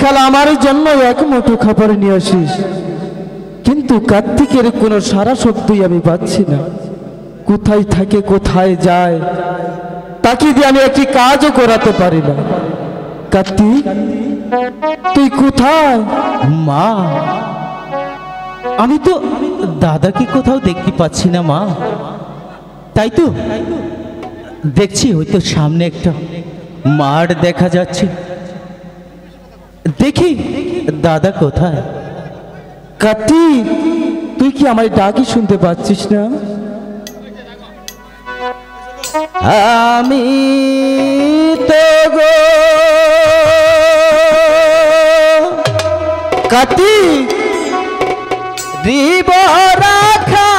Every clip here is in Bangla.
কাল আমার জন্য এক মুঠো খাবার নিয়ে আসিস, কিন্তু কার্তিকের কোনো সারা শব্দই আমি পাচ্ছি না। কোথায় থাকে, কোথায় যায়, তাকে দিয়ে আমি একটি কাজও করাতে পারি না। কার্তিক, তুই কোথায়? মা, আমি তো দাদাকে কোথাও দেখতে পাচ্ছি না মা। তাই তো দেখছি হয়তো সামনে একটা মাঠ দেখা যাচ্ছে, দেখি দাদা কোথায়। কার্তিক, তুই কি আমার ডাকি শুনতে পাচ্ছিস না? আমি তো গো কার্তিক রাখা,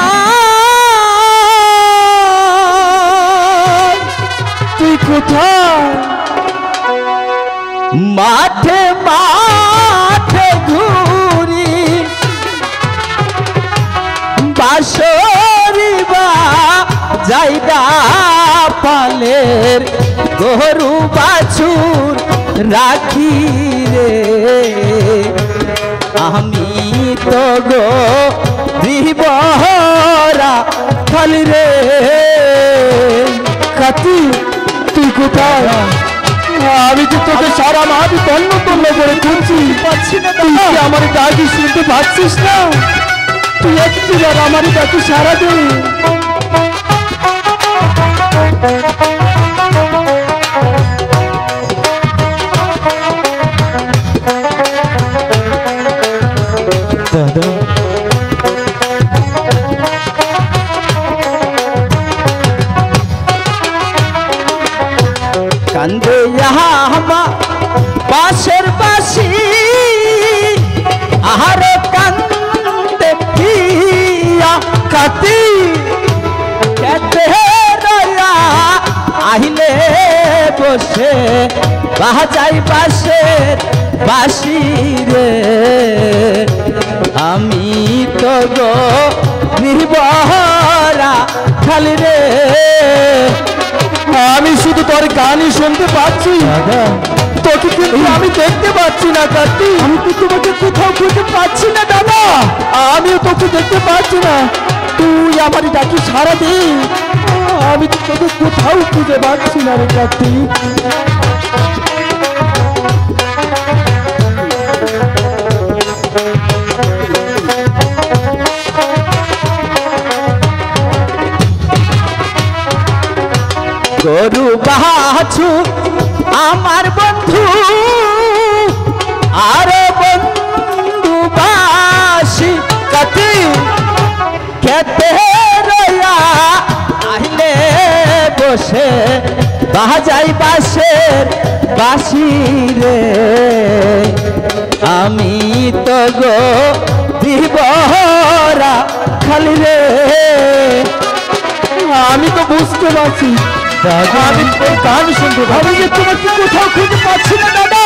তুই কোথায়? মাঠে মাঠে ঘুরি, বাঁশরি বা জায়গা পালের গরু বাছুর রাখি রে। আমি তো গো দিবরা খালি রে। কার্তিক, তুই কোথায়? আমি তো তোকে সারা মাঠ তন্ন তন্ন করে খুঁজছি, পাচ্ছি না। তুই কি আমার ডাকি শুনতে পাচ্ছিস না? তুই একটিবার আমার ডাকি সারা দে। দাদা, কান্দে হামা পাশের পাশি, আহার কান্দে পিয়া কাতি কেতে রয়া আহিলে বসে বাজাই পাশের বাসি রে। আমি তো গো নির্ভরা খালি রে। আমি শুধু তোর গানই শুনতে পাচ্ছি, তোকে কিন্তু আমি দেখতে পাচ্ছি না। কার্তিক, আমি তো তোমাকে কোথাও খুঁজে পাচ্ছি না দাদা। আমিও তোকে দেখতে পাচ্ছি না। তুই আমার ডাকি সারা দে। আমি তো তোকে কোথাও খুঁজে পাচ্ছি না রে কার্তিক। গরু বাছু আমার বন্ধু, আর বন্ধু বাসি কাতি খেতে রয়া আহিলে বসে বাজাই বাসের বাসি রে। আমি তো গো দিবরা খালি রে। আমি তো বুঝতে পারছি, আমি তোর গান শুনতে ভাবি যে তোমাকে কোথাও খুঁজে পাচ্ছি না দাদা।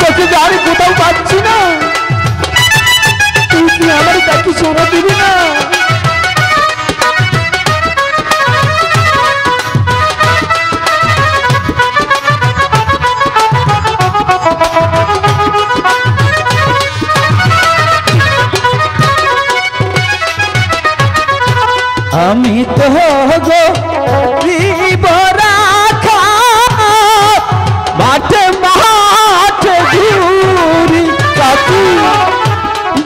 তোকে যে আমি কোথাও পাচ্ছি না। তুই কি আমার ডাকি সারা দিবি না? আমি তো গো দিবরা খা, মাঠে মাঠে ঘুরি কাকি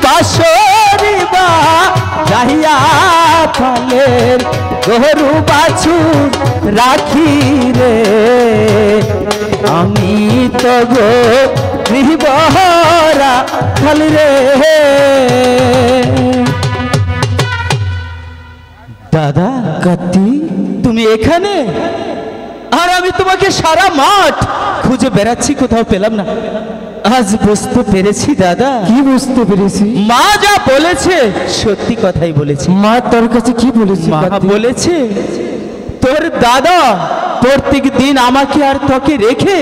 বাঁশরি বা যাইয়া ফলের গরু বাছুর রাখি রে। আমি তো গো দিবরা খালি রে। দাদা, কার্তিক, তুমি এখানে? আর আমি তোমাকে সারা মাঠ খুঁজে বেড়াচ্ছি, কোথাও পেলাম না। আজ বুঝতে পেরেছি দাদা। কি বুঝতে পেরেছি? মা যা বলেছে সত্যি কথাই বলেছে। মা তোর কাছে কি বলেছে? মা বলেছে তোর দাদা প্রত্যেক দিন আমাকে আর তোকে রেখে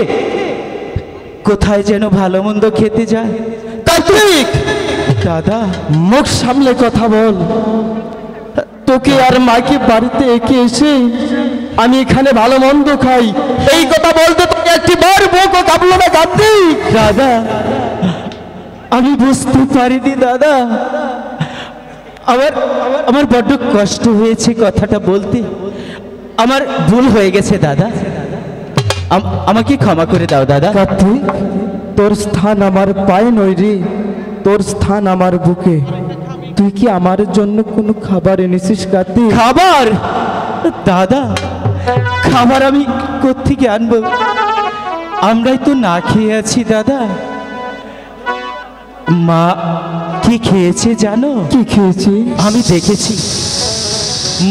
কোথায় যেন ভালো মন্দ খেতে যায়। কার্তিক, দাদা মুখ সামলে কথা বল। তোকে আর মাকে বাড়িতে একে এসে আমি এখানে ভালো মন্দ খাই, এই কথা বলতে তোকে একটি বার মুখও কাঁপলো না কার্তিক? দাদা আমি বুঝতে পারিনি দাদা। আমার আমার বড্ড কষ্ট হয়েছে কথাটা বলতে। আমার ভুল হয়ে গেছে দাদা, আমাকে ক্ষমা করে দাও দাদা। কার্তিক, তোর স্থান আমার পায়ে নয় রে, তোর স্থান আমার বুকে। তুই কি আমার জন্য কোনো খাবার এনেছিস কার্তিক? খাবার? দাদা, খাবার আমি কোত্থেকে আনবো? আমরাই তো না খেয়ে আছি দাদা। মা কি খেয়েছে জানো? কি খেয়েছি? আমি দেখেছি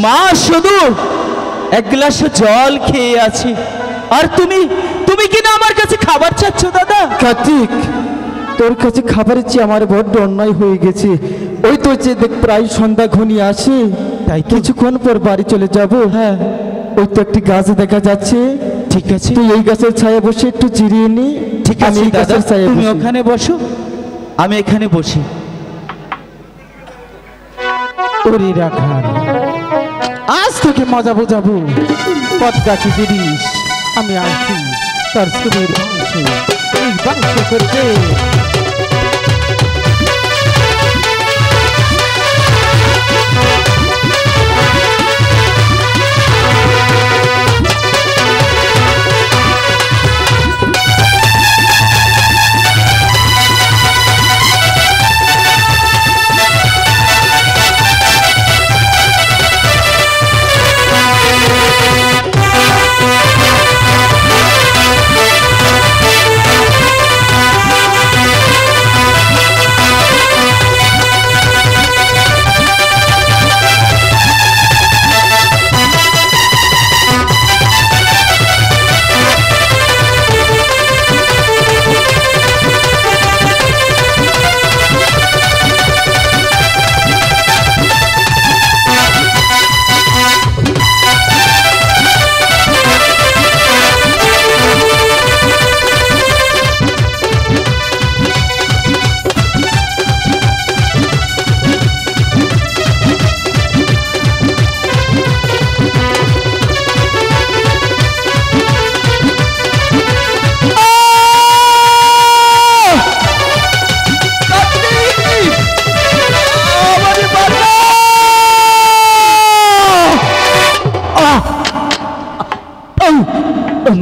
মা শুধু এক গ্লাস জল খেয়ে আছে। আর তুমি তুমি কিনা আমার কাছে খাবার চাচ্ছ দাদা? কার্তিক, তোর কাছে খাবারের চেয়ে আমার বড্ড অন্যায় হয়ে গেছে। ওই তো যে দেখ প্রায় সন্ধ্যা ঘনিয়ে আসে, তাই তো। কিছুক্ষণ পর বাড়ি চলে যাব। হ্যাঁ, ওই তো একটি গাছ দেখা যাচ্ছে, ঠিক আছে। তুই এই গাছের ছায়া বসে একটু জিরিয়ে নি। ঠিক আমি আছে এই দাদা, গাছের ছায়া তুমি বসি। ওখানে বসো, আমি এখানে বসি। ওরে রাখাল, আজ তোকে মজা বোঝাবো। পদ্মা কি জিনিস আমি আসছি তার ছবির অংশ, এই বাংশ করতে।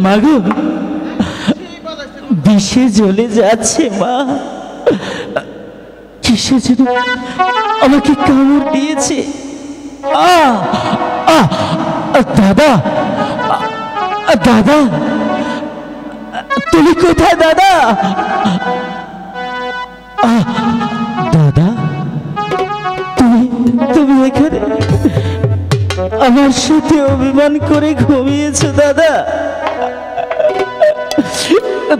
মা গো, বিষে জ্বলে যাচ্ছে মা। কিসে যেন আমাকে কামড় দিয়েছে। দাদা, দাদা, তুমি কোথায় দাদা? দাদা, তুমি তুমি এখানে আমার সাথে অভিমান করে ঘুমিয়েছো দাদা?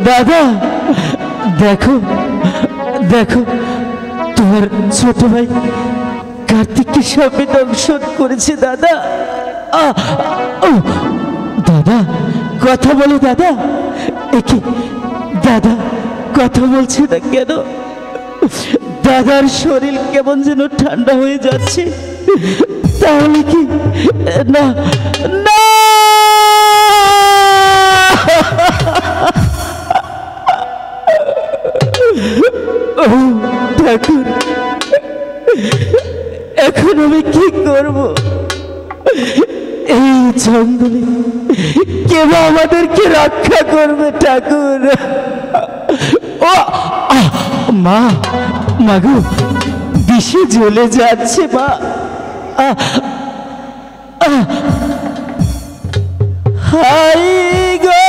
দাদা, দেখো দেখো, তোমার ছোট ভাই কার্তিককে সাপে দংশন করেছে দাদা। দাদা, কথা বলো দাদা। একে দাদা কথা বলছে না কেন? দাদার শরীর কেমন যেন ঠান্ডা হয়ে যাচ্ছে। তাহলে কি না না ঠাকুর, এখন আমি কি করব? এই জঙ্গলে কে বা আমাদেরকে রক্ষা করবে ঠাকুর? ও মা, মাগো, বিষে জ্বলে যাচ্ছে মা। হাই গো,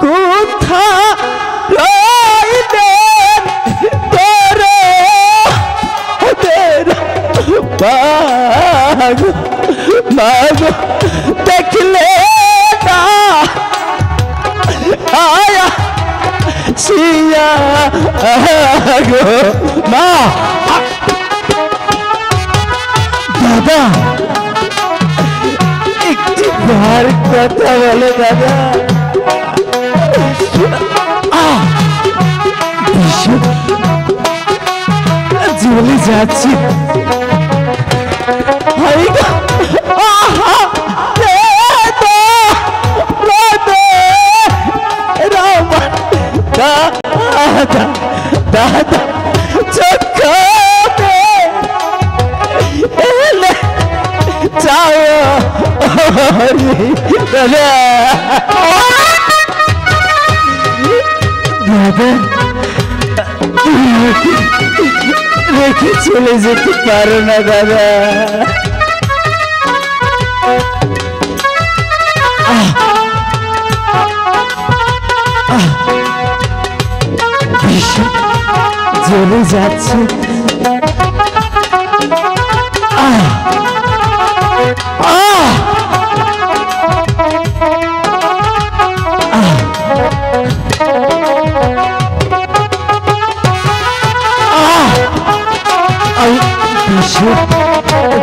কোথা রইলেন তোরে মাগো, মাগো, দেখলে না আয়া সিয়া গো মা। দাদা, একটি বার কথা বলে দাদা। জ্বলে যাচ্ছে। দাদা দাদা চক্ষু এলে চাও দাদা দাদা রেখে চলে যেতে পারো না দাদা চলে যাচ্ছে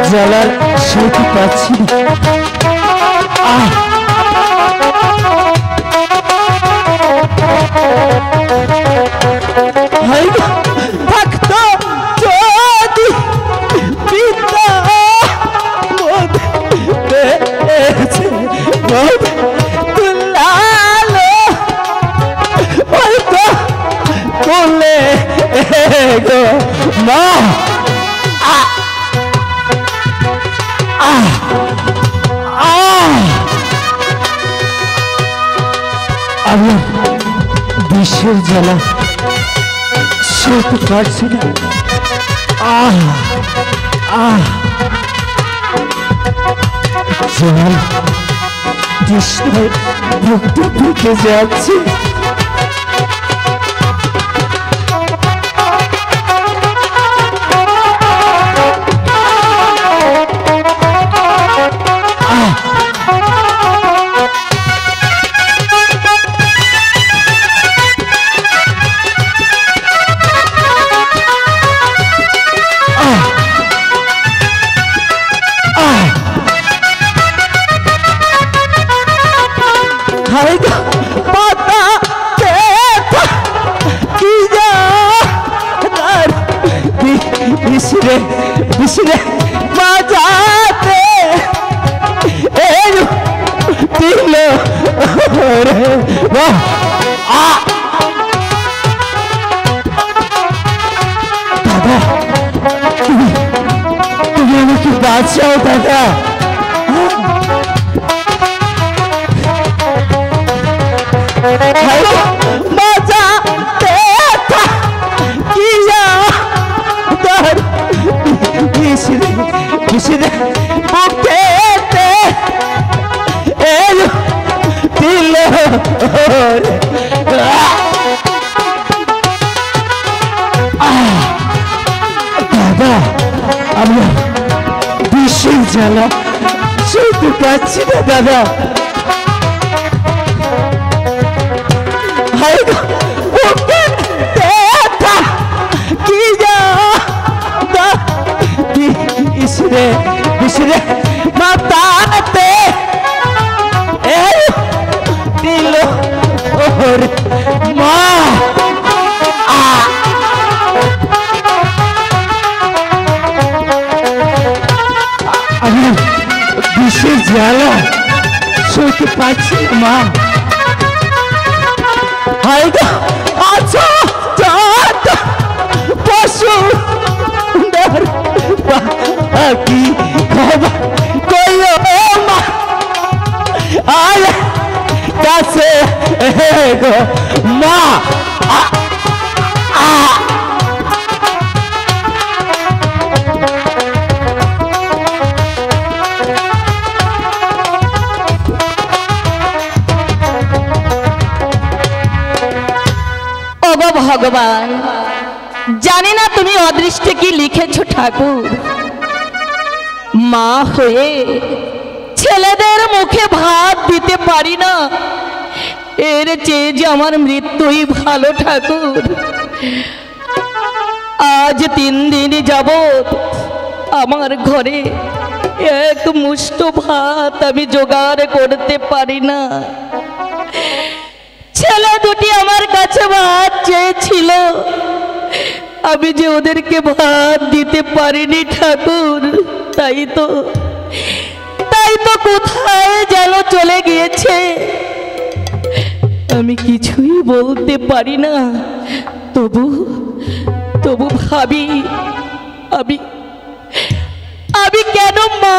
জ্বালার সইতে পাচ্ছি থাকতো যদি পিতা তুলালো হয়তো কোলে গো মা আমার বিশ্বের জ্বালা সইতে পারছি না জল কৃষ্ণের মুক্ত থেকে যাচ্ছে বিশরে বাজাতে দিল দাদা তুমি আমাকে বাঁচাও দাদা দাদা আমরা বিশ্বের জ্বালা সইতে পারছি না দাদা বিশরে মাতাতে দিল মা আমি বিশেষ জ্বালা সইতে পারছি মা আচ্ছা পশু কি খবর কইও মা আয় কাছে গো মা ওগো ভগবান জানি না তুমি অদৃষ্টে কি লিখেছো ঠাকুর মা হয়ে ছেলেদের মুখে ভাত দিতে পারি না এর চেয়ে যে আমার মৃত্যুই ভালো ঠাকুর আজ 3 দিন যাবত আমার ঘরে এক মুষ্ট ভাত আমি জোগাড় করতে পারি না ছেলে দুটি আমার কাছে ভাত চেয়েছিল আমি যে ওদেরকে ভাত দিতে পারিনি ঠাকুর তাই তো কোথায় যেন চলে গিয়েছে আমি কিছুই বলতে পারি না তবু তবু ভাবি আমি আমি কেন মা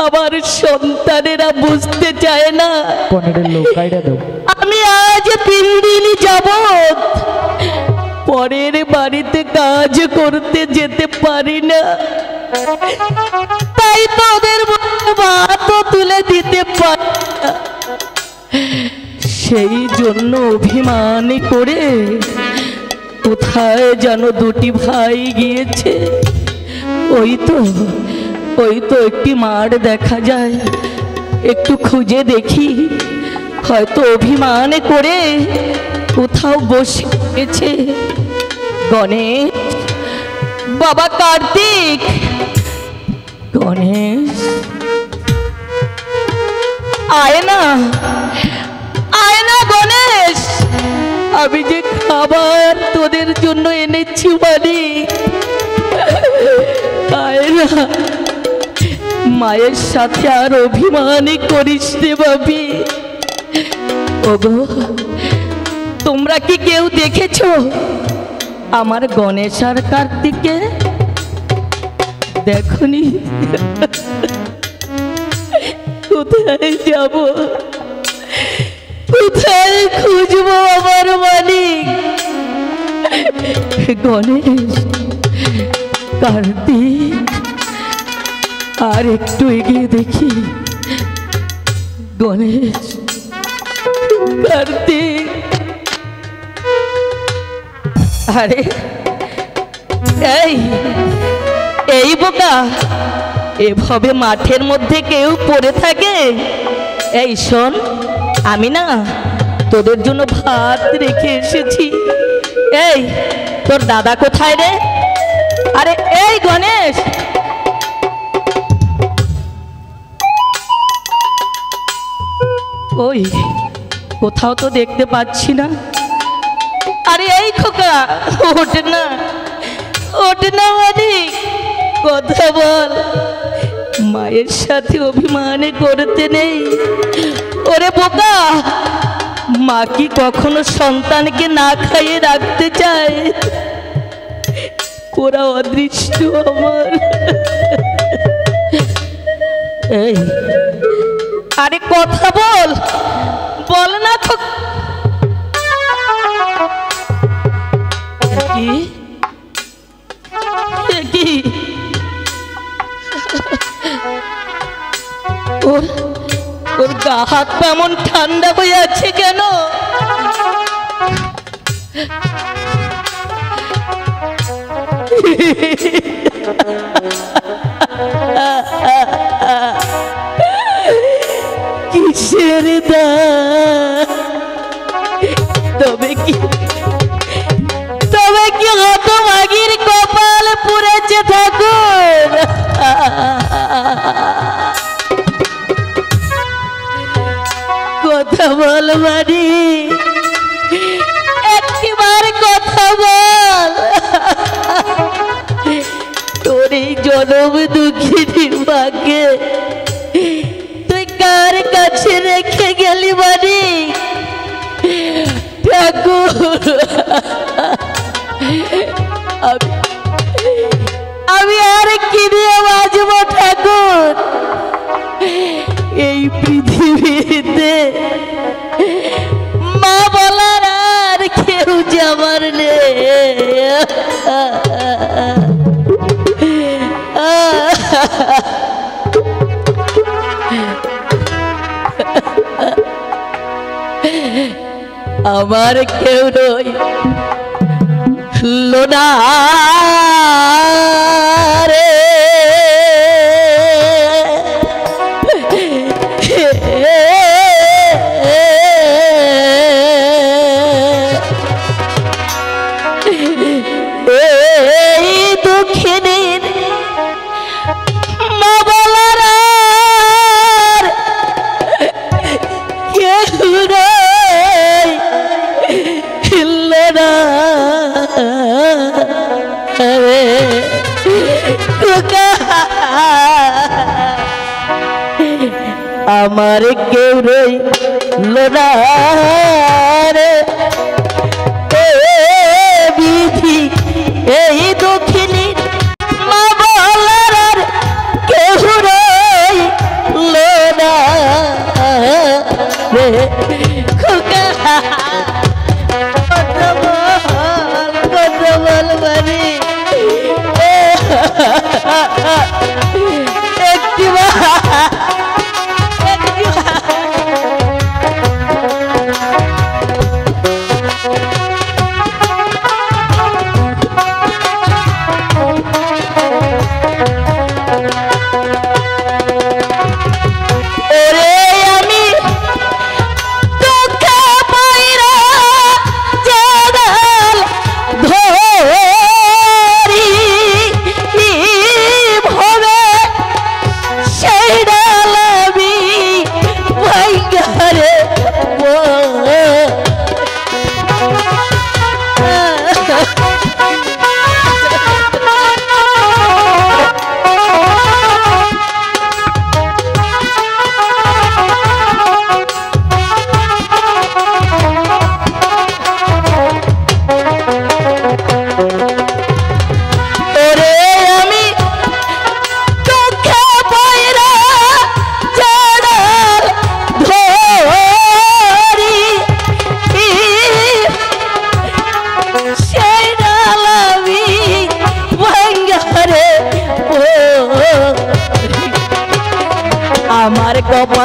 আমার সন্তানেরা বুঝতে চায় না। আমি আজ 3 দিন যাবত পরের বাড়িতে কাজ করতে যেতে পারি না, তাই তো ওদের ভাতও তুলে দিতে পারি না। সেই জন্য অভিমান করে কোথায় যেন 2টি ভাই গিয়েছে। ওই তো একটি মাঠ দেখা যায়, একটু খুঁজে দেখি, হয়তো অভিমান করে কোথাও বসে গেছে। গণেশ, বাবা কার্তিক, গণেশ আয় না, আয় না গণেশ, আমি যে খাবার তোদের জন্য এনেছি মালিক, আয় না। মায়ের সাথে আর অভিমানই করিস রে বাবি। ওগো, তোমরা কি কেউ দেখেছো আমার গণেশ আর কার্তিককে? দেখনি? কোথায় যাব, কোথায় খুঁজবো আমার মালিক? গণেশ, কার্তিক, আর একটু এগিয়ে দেখি। গণেশ, কার্তিক, আরে এই বোকা, এভাবে মাঠের মধ্যে কেউ পড়ে থাকে? এই শোন, আমি না তোদের জন্য ভাত রেখে এসেছি। এই তোর দাদা কোথায় রে? আরে এই গণেশ, ওই কোথাও তো দেখতে পাচ্ছি না। আরে এই খোকা, ওঠে না, ওঠে না মালিক, কথা বল। মায়ের সাথে অভিমানে করতে নেই। ওরে বোকা, মা কি কখনো সন্তানকে না খাইয়ে রাখতে চায়? ওরা অদৃষ্ট আমার। এই আরে কথা বল, বল না তো। কি ওর গা হাত এমন ঠান্ডা হয়ে আছে কেন? কিসের দা? তবে কি হতভাগীর কপাল পুড়েছে ঠাকুর। কথা বল মানি, একবার কথা বল। তোর এই জনম দুঃখিনী মাকে তুই কার কাছে রেখে গেলি মানি? ঠাকুর, আমি আর কি দিয়ে বাঁচবো ঠাকুর? এই পৃথিবীতে মা বলার আর কেউ যাবার নেই। আমার কেউ নই লোনা রে, এই দুঃখিনীর মা বলার আর কেউ নয় লোনা রে। আমার কেউ রইল না রে।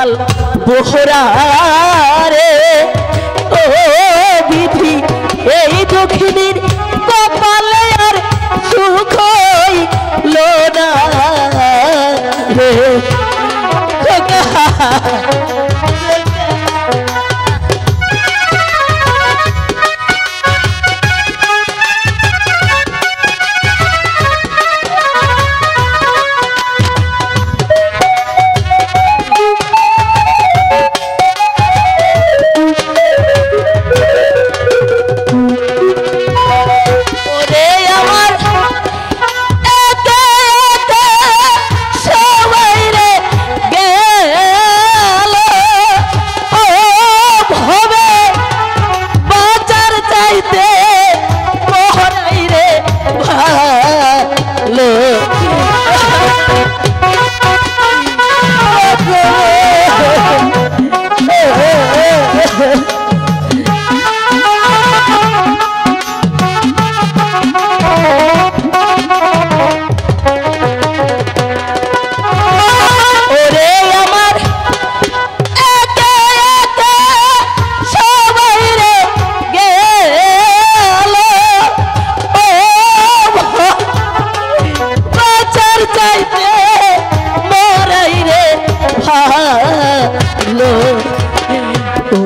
কপাল বোহরা রে ও বিধি এই দক্ষিণীর কপালে আর সুখ হইল না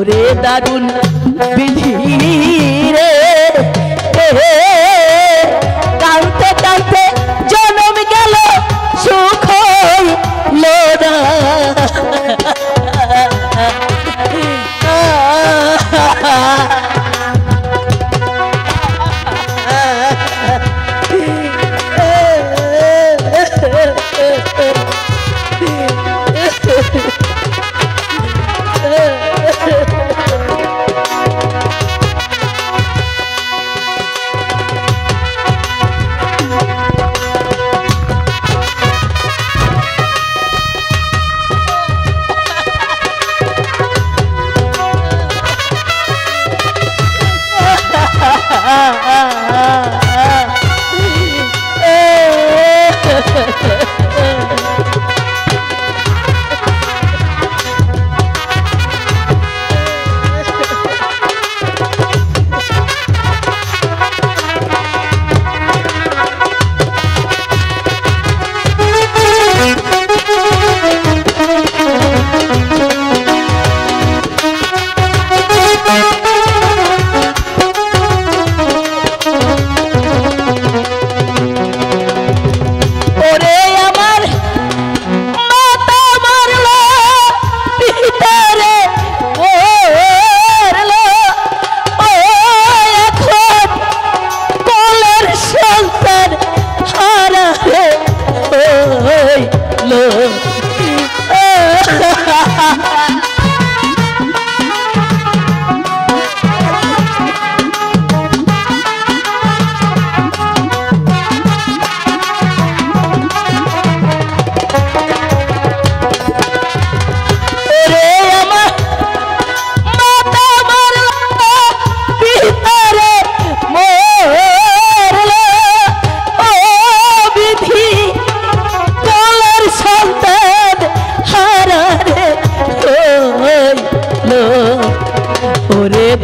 রে দারুণ বিধি রে টানতে টানতে জনম গেল সুখ হইল না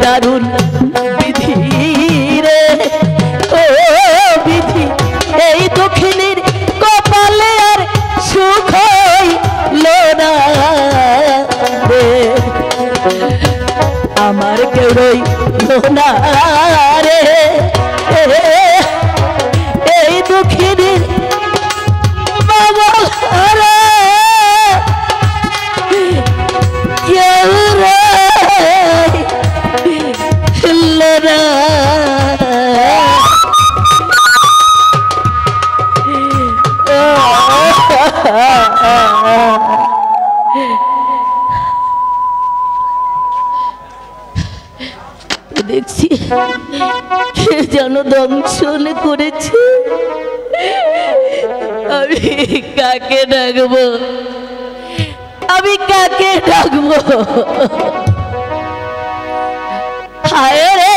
দারুণ বিধি রে ও বিধি এই দক্ষিণীর কপালে আর সুখ হইল না রে আমার কেউ রইল না রে এই দক্ষিণীর বাবা রে দেখছি যেন দংশন করেছে আমি কাকে ডাকবো আমি কাকে ডাকবো হায় রে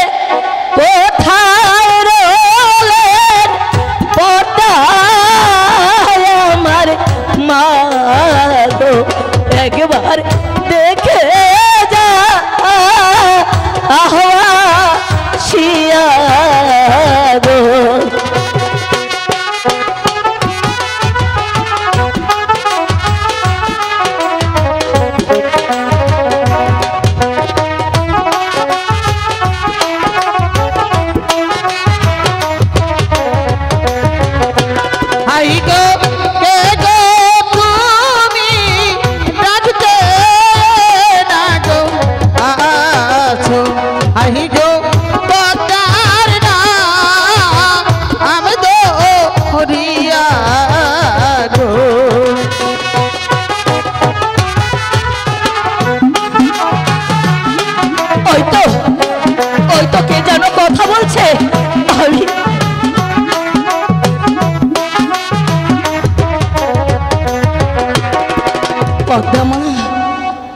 কোথায় রলেন পতায় আমার মা গো একবার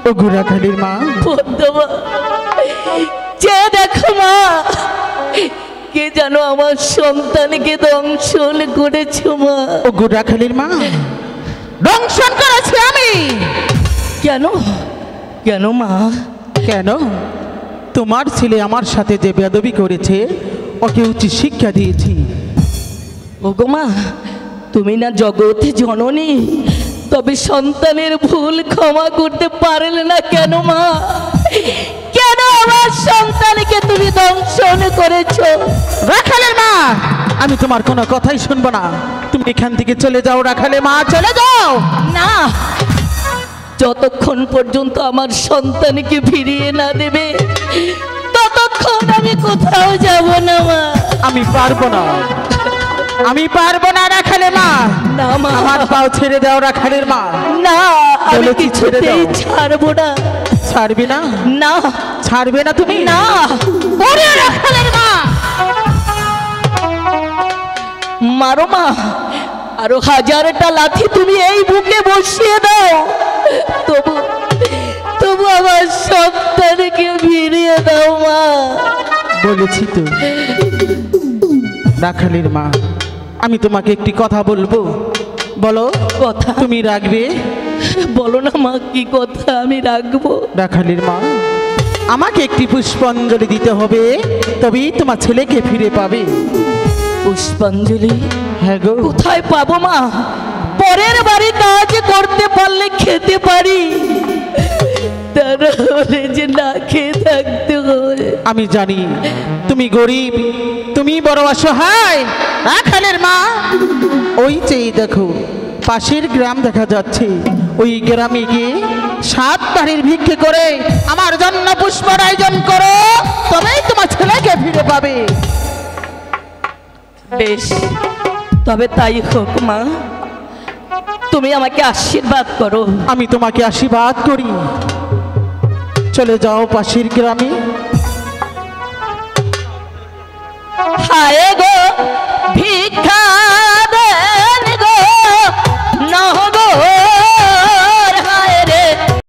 ও গুড়াখালির মা, পদ্মমা, যে দেখো মা, কে জানো আমার সন্তানকে দংশন করেছো মা। ও গুড়াখালির মা, দংশন করেছি আমি? কেন কেন মা? কেন? তোমার ছেলে আমার সাথে যে বেয়াদবি করেছে ওকে উচিত শিক্ষা দিয়েছি। ওগো মা, তুমি না জগতে জননী, তবে সন্তানের ভুল ক্ষমা করতে পারলে না কেন মা? কেন আমার সন্তানকে তুমি দংশন করেছো? রাখালের মা, আমি তোমার কোনো কথাই শুনবো না। তুমি এখান থেকে চলে যাও রাখালে মা, চলে যাও। না, যতক্ষণ পর্যন্ত আমার সন্তানকে ফিরিয়ে না দেবে ততক্ষণ আমি কোথাও যাব না মা। আমি পারবো না, আমি পারবো না রাখালে মা। না মা, আমার পাও ছেড়ে দাও রাখালের মা। না, আমি বলেছি ছেড়ে কিছুতেই দাও। ছাড়বো না। ছাড়বে না? না, ছাড়বে না তুমি? না। ওরে রাখালের মা, মারো মা, আরো 1000টা লাথি তুমি এই বুকে বসিয়ে দাও, তবু তবু আমার সন্তানকে ফিরিয়ে দাও মা। বলেছি তো রাখালের মা, আমি তোমাকে একটি কথা বলবো, বলো। কথা? তুমি রাখবে? বলো না মা, কি কথা আমি রাখবো? রাখালের মা, আমাকে একটি পুষ্পাঞ্জলি দিতে হবে, তবেই তোমার ছেলেকে ফিরে পাবে। পুষ্পাঞ্জলি? হ্যাঁ গো। কোথায় পাবো মা? পরের বাড়ি কাজ করতে পারলে খেতে পারি, তারা হলে যে না খেয়ে থাকতে হয়। আমি জানি তুমি গরিব, তুমি বড় অসহায় রাখালের মা। ওই চেয়ে দেখো, পাশের গ্রাম দেখা যাচ্ছে, ওই গ্রামে গিয়ে 7 বাড়ির ভিক্ষে করে আমার জন্য পুষ্পর আয়োজন করো, তবেই তোমার ছেলেকে ফিরে পাবে। বেশ, তবে তাই হোক মা, তুমি আমাকে আশীর্বাদ করো। আমি তোমাকে আশীর্বাদ করি, চলে যাও পাশের গ্রামে। হায় গো ভিক্ষা